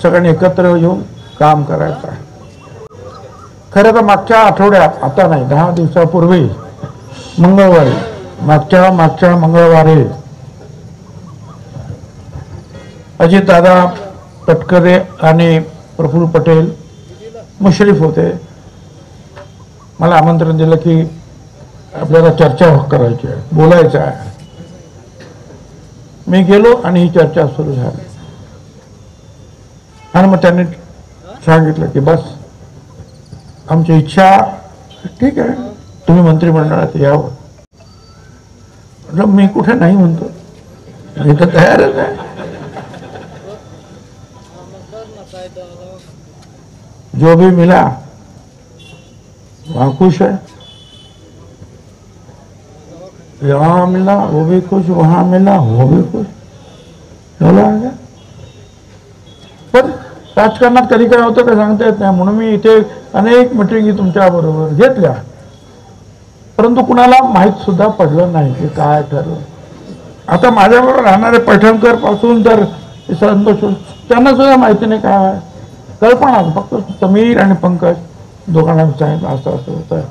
सगळ्यांनी एकत्र येऊन काम करायचं आहे. खरं तर मागच्या आठवड्यात, आता नाही 10 दिवसापूर्वी मंगळवारी, मागच्या मंगळवारी अजितदादा, तटकरे आणि प्रफुल्ल पटेल, मुश्रीफ होते. मला आमंत्रण दिलं की आपल्याला चर्चा करायची आहे, बोलायचं आहे. मी गेलो आणि ही चर्चा सुरू झाली. आणि मग त्यांनी सांगितलं की बस आमची इच्छा, ठीक आहे तुम्ही मंत्रिमंडळात यावं. मी कुठे नाही म्हणतो, मी तर तयारच आहे. जो भी मिला वहां खुश है, यहाँ मिला वो भी खुश, वहां मिला वो भी खुश, बोला. पण राजकारणात कधी काय होतं का सांगता येत नाही. म्हणून मी इथे अनेक मिटिंगी तुमच्या बरोबर घेतल्या, परंतु कुणाला माहीत सुद्धा पडलं नाही की काय ठरलं. आता माझ्याबरोबर राहणारे पैठणकर पासून तर संतोष, त्यांना सुद्धा माहिती नाही काय आहे, कल्पना. फक्त समीर आणि पंकज दोघांना सांगितलं असं असं होतं.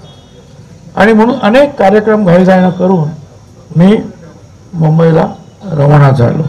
आणि म्हणून अनेक कार्यक्रम घाईघाईनं करून मी मुंबईला रवाना झालो.